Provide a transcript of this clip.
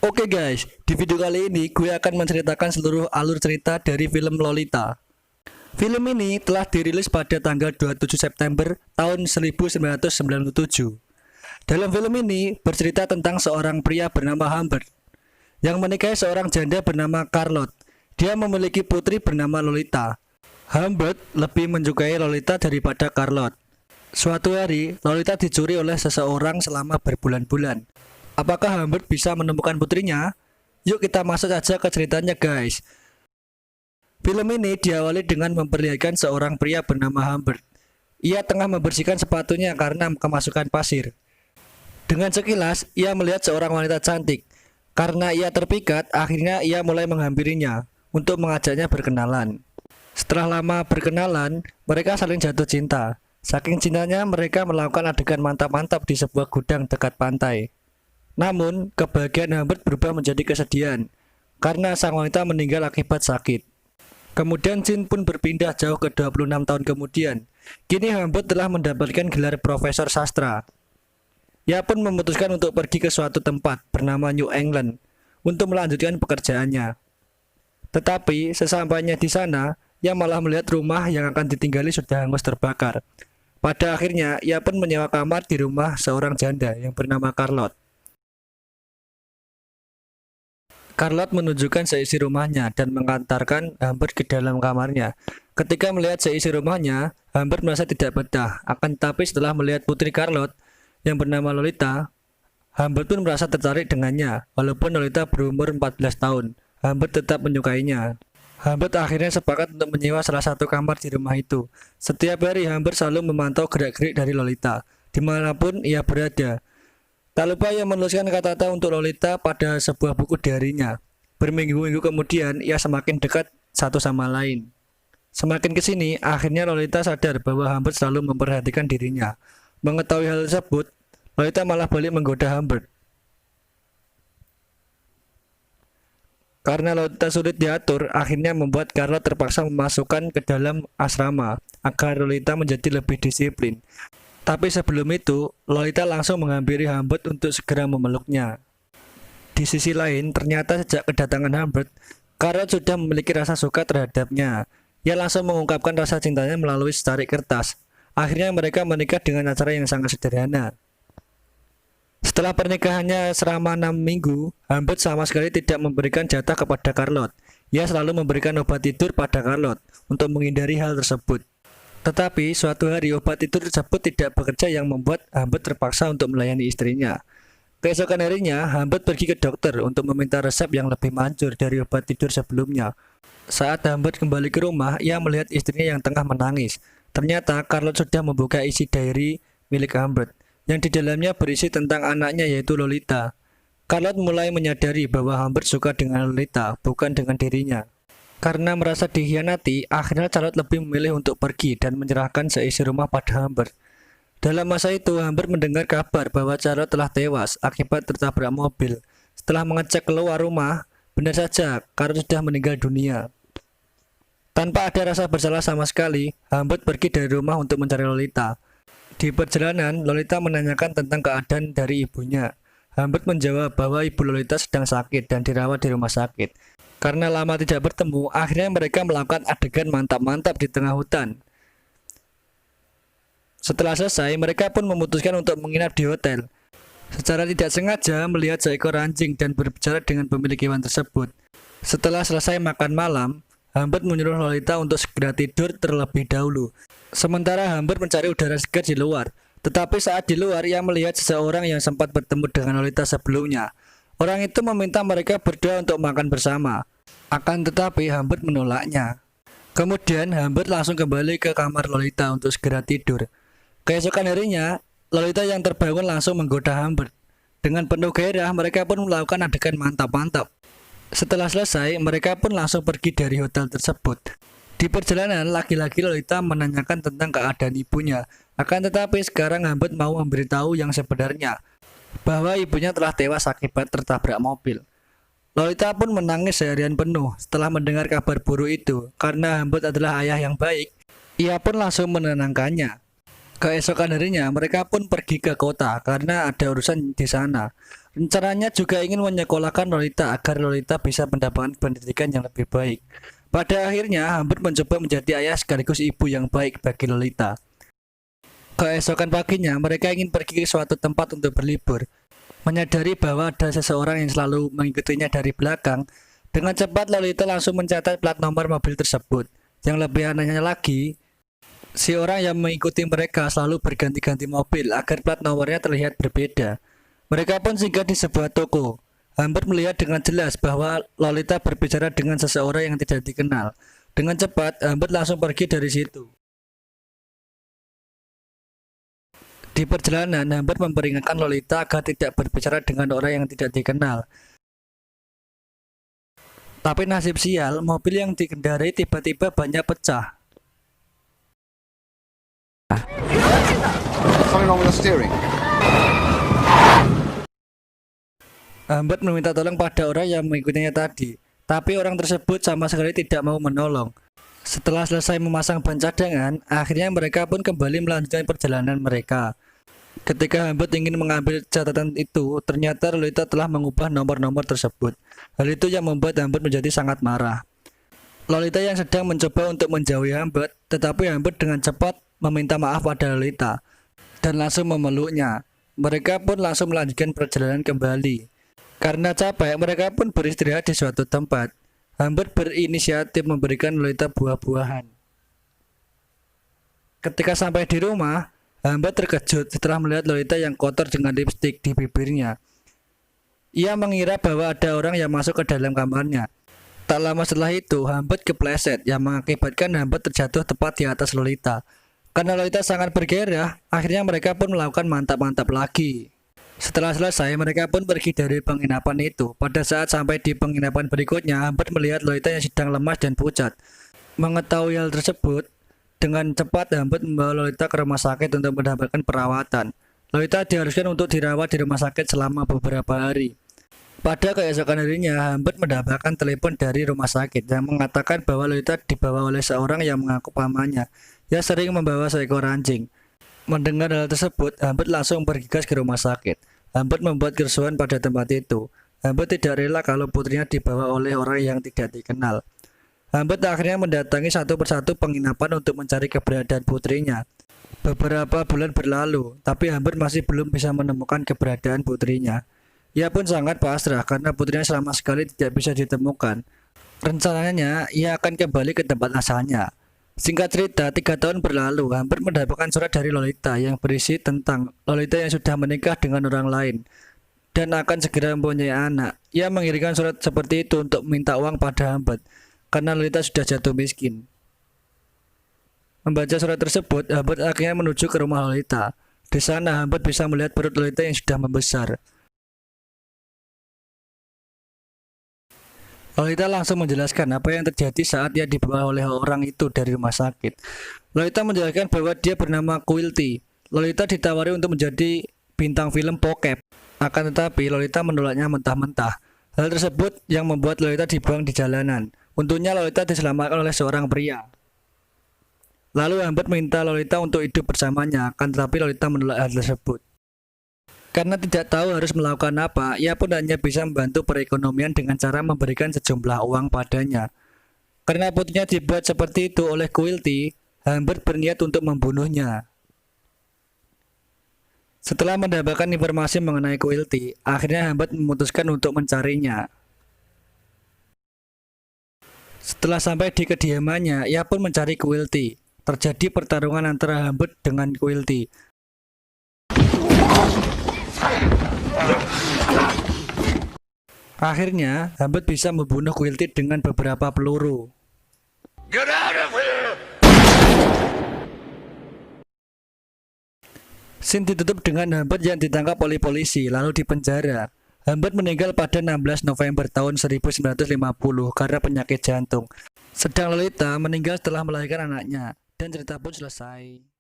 Oke guys, di video kali ini gue akan menceritakan seluruh alur cerita dari film Lolita. Film ini telah dirilis pada tanggal 27 September tahun 1997. Dalam film ini bercerita tentang seorang pria bernama Humbert yang menikahi seorang janda bernama Charlotte. Dia memiliki putri bernama Lolita. Humbert lebih menyukai Lolita daripada Charlotte. Suatu hari, Lolita dicuri oleh seseorang selama berbulan-bulan. Apakah Humbert bisa menemukan putrinya? Yuk kita masuk saja ke ceritanya guys. Film ini diawali dengan memperlihatkan seorang pria bernama Humbert. Ia tengah membersihkan sepatunya karena kemasukan pasir. Dengan sekilas, ia melihat seorang wanita cantik. Karena ia terpikat, akhirnya ia mulai menghampirinya untuk mengajaknya berkenalan. Setelah lama berkenalan, mereka saling jatuh cinta. Saking cintanya, mereka melakukan adegan mantap-mantap di sebuah gudang dekat pantai. Namun, kebahagiaan Humbert berubah menjadi kesedihan karena sang wanita meninggal akibat sakit. Kemudian scene pun berpindah jauh ke 26 tahun kemudian. Kini Humbert telah mendapatkan gelar profesor sastra. Ia pun memutuskan untuk pergi ke suatu tempat bernama New England untuk melanjutkan pekerjaannya. Tetapi sesampainya di sana, ia malah melihat rumah yang akan ditinggali sudah hangus terbakar. Pada akhirnya, ia pun menyewa kamar di rumah seorang janda yang bernama Charlotte. Charlotte menunjukkan seisi rumahnya dan mengantarkan Humbert ke dalam kamarnya. Ketika melihat seisi rumahnya, Humbert merasa tidak betah. Akan tetapi setelah melihat putri Charlotte yang bernama Lolita, Humbert pun merasa tertarik dengannya. Walaupun Lolita berumur 14 tahun, Humbert tetap menyukainya. Humbert akhirnya sepakat untuk menyewa salah satu kamar di rumah itu. Setiap hari Humbert selalu memantau gerak-gerik dari Lolita, dimanapun ia berada. Tak lupa ia menuliskan kata-kata untuk Lolita pada sebuah buku diarinya. Berminggu-minggu kemudian, ia semakin dekat satu sama lain. Semakin kesini, akhirnya Lolita sadar bahwa Humbert selalu memperhatikan dirinya. Mengetahui hal tersebut, Lolita malah balik menggoda Humbert. Karena Lolita sulit diatur, akhirnya membuat Charlotte terpaksa memasukkan ke dalam asrama agar Lolita menjadi lebih disiplin. Tapi sebelum itu, Lolita langsung menghampiri Humbert untuk segera memeluknya. Di sisi lain, ternyata sejak kedatangan Humbert, Charlotte sudah memiliki rasa suka terhadapnya. Ia langsung mengungkapkan rasa cintanya melalui secari kertas. Akhirnya mereka menikah dengan acara yang sangat sederhana. Setelah pernikahannya selama 6 minggu, Humbert sama sekali tidak memberikan jatah kepada Charlotte. Ia selalu memberikan obat tidur pada Charlotte untuk menghindari hal tersebut. Tetapi suatu hari obat tidur tersebut tidak bekerja yang membuat Humbert terpaksa untuk melayani istrinya. Keesokan harinya, Humbert pergi ke dokter untuk meminta resep yang lebih manjur dari obat tidur sebelumnya. Saat Humbert kembali ke rumah, ia melihat istrinya yang tengah menangis. Ternyata Charlotte sudah membuka isi diary milik Humbert, yang di dalamnya berisi tentang anaknya yaitu Lolita. Charlotte mulai menyadari bahwa Humbert suka dengan Lolita, bukan dengan dirinya. Karena merasa dikhianati, akhirnya Charlotte lebih memilih untuk pergi dan menyerahkan seisi rumah pada Humbert. Dalam masa itu, Humbert mendengar kabar bahwa Charlotte telah tewas akibat tertabrak mobil. Setelah mengecek keluar rumah, benar saja Charlotte sudah meninggal dunia. Tanpa ada rasa bersalah sama sekali, Humbert pergi dari rumah untuk mencari Lolita. Di perjalanan, Lolita menanyakan tentang keadaan dari ibunya. Humbert menjawab bahwa ibu Lolita sedang sakit dan dirawat di rumah sakit. Karena lama tidak bertemu, akhirnya mereka melakukan adegan mantap-mantap di tengah hutan. Setelah selesai, mereka pun memutuskan untuk menginap di hotel. Secara tidak sengaja melihat seekor anjing dan berbicara dengan pemilik hewan tersebut. Setelah selesai makan malam, Humbert menyuruh Lolita untuk segera tidur terlebih dahulu. Sementara Humbert mencari udara segar di luar. Tetapi saat di luar, ia melihat seseorang yang sempat bertemu dengan Lolita sebelumnya. Orang itu meminta mereka berdua untuk makan bersama. Akan tetapi Humbert menolaknya. Kemudian Humbert langsung kembali ke kamar Lolita untuk segera tidur. Keesokan harinya, Lolita yang terbangun langsung menggoda Humbert. Dengan penuh gairah, mereka pun melakukan adegan mantap-mantap. Setelah selesai, mereka pun langsung pergi dari hotel tersebut. Di perjalanan, lagi-lagi Lolita menanyakan tentang keadaan ibunya. Akan tetapi sekarang Humbert mau memberitahu yang sebenarnya, bahwa ibunya telah tewas akibat tertabrak mobil. Lolita pun menangis seharian penuh setelah mendengar kabar buruk itu. Karena Humbert adalah ayah yang baik, ia pun langsung menenangkannya. Keesokan harinya, mereka pun pergi ke kota karena ada urusan di sana. Rencananya juga ingin menyekolahkan Lolita agar Lolita bisa mendapatkan pendidikan yang lebih baik. Pada akhirnya, Humbert mencoba menjadi ayah sekaligus ibu yang baik bagi Lolita. Keesokan paginya, mereka ingin pergi ke suatu tempat untuk berlibur. Menyadari bahwa ada seseorang yang selalu mengikutinya dari belakang, dengan cepat Lolita langsung mencatat plat nomor mobil tersebut. Yang lebih anehnya lagi, si orang yang mengikuti mereka selalu berganti-ganti mobil agar plat nomornya terlihat berbeda. Mereka pun singgah di sebuah toko. Humbert melihat dengan jelas bahwa Lolita berbicara dengan seseorang yang tidak dikenal. Dengan cepat, Humbert langsung pergi dari situ. Di perjalanan, Humbert memperingatkan Lolita agar tidak berbicara dengan orang yang tidak dikenal. Tapi nasib sial, mobil yang dikendarai tiba-tiba banyak pecah. Something wrong with the steering. Humbert meminta tolong pada orang yang mengikutinya tadi, tapi orang tersebut sama sekali tidak mau menolong. Setelah selesai memasang ban cadangan, akhirnya mereka pun kembali melanjutkan perjalanan mereka. Ketika Humbert ingin mengambil catatan itu, ternyata Lolita telah mengubah nomor-nomor tersebut. Hal itu yang membuat Humbert menjadi sangat marah. Lolita yang sedang mencoba untuk menjauhi Humbert, tetapi Humbert dengan cepat meminta maaf pada Lolita dan langsung memeluknya. Mereka pun langsung melanjutkan perjalanan kembali. Karena capek, mereka pun beristirahat di suatu tempat. Humbert berinisiatif memberikan Lolita buah-buahan. Ketika sampai di rumah, Humbert terkejut setelah melihat Lolita yang kotor dengan lipstik di bibirnya. Ia mengira bahwa ada orang yang masuk ke dalam kamarnya. Tak lama setelah itu, Humbert kepleset yang mengakibatkan Humbert terjatuh tepat di atas Lolita. Karena Lolita sangat bergairah, akhirnya mereka pun melakukan mantap-mantap lagi. Setelah selesai, mereka pun pergi dari penginapan itu. Pada saat sampai di penginapan berikutnya, Humbert melihat Lolita yang sedang lemas dan pucat. Mengetahui hal tersebut, dengan cepat Humbert membawa Lolita ke rumah sakit untuk mendapatkan perawatan. Lolita diharuskan untuk dirawat di rumah sakit selama beberapa hari. Pada keesokan harinya, Humbert mendapatkan telepon dari rumah sakit yang mengatakan bahwa Lolita dibawa oleh seorang yang mengaku pamannya. Ia sering membawa seekor anjing. Mendengar hal tersebut, Humbert langsung bergegas ke rumah sakit. Humbert membuat kerusuhan pada tempat itu. Humbert tidak rela kalau putrinya dibawa oleh orang yang tidak dikenal. Humbert akhirnya mendatangi satu persatu penginapan untuk mencari keberadaan putrinya. Beberapa bulan berlalu, tapi Humbert masih belum bisa menemukan keberadaan putrinya. Ia pun sangat pasrah karena putrinya selama sekali tidak bisa ditemukan. Rencananya, ia akan kembali ke tempat asalnya. Singkat cerita, 3 tahun berlalu, Humbert mendapatkan surat dari Lolita yang berisi tentang Lolita yang sudah menikah dengan orang lain dan akan segera mempunyai anak. Ia mengirimkan surat seperti itu untuk meminta uang pada Humbert karena Lolita sudah jatuh miskin. Membaca surat tersebut, Humbert akhirnya menuju ke rumah Lolita. Di sana, Humbert bisa melihat perut Lolita yang sudah membesar. Lolita langsung menjelaskan apa yang terjadi saat ia dibawa oleh orang itu dari rumah sakit. Lolita menjelaskan bahwa dia bernama Quilty. Lolita ditawari untuk menjadi bintang film bokep. Akan tetapi, Lolita menolaknya mentah-mentah. Hal tersebut yang membuat Lolita dibuang di jalanan. Untungnya Lolita diselamatkan oleh seorang pria. Lalu Humbert minta Lolita untuk hidup bersamanya, akan tetapi Lolita menolak hal tersebut. Karena tidak tahu harus melakukan apa, ia pun hanya bisa membantu perekonomian dengan cara memberikan sejumlah uang padanya. Karena putrinya dibuat seperti itu oleh Quilty, Humbert berniat untuk membunuhnya. Setelah mendapatkan informasi mengenai Quilty, akhirnya Humbert memutuskan untuk mencarinya. Setelah sampai di kediamannya, ia pun mencari Quilty. Terjadi pertarungan antara Humbert dengan Quilty. Akhirnya, Humbert bisa membunuh Quilty dengan beberapa peluru. Get out of here! Scene ditutup dengan Humbert yang ditangkap oleh polisi lalu dipenjara. Humbert meninggal pada 16 November tahun 1950 karena penyakit jantung. Sedang Lolita meninggal setelah melahirkan anaknya dan cerita pun selesai.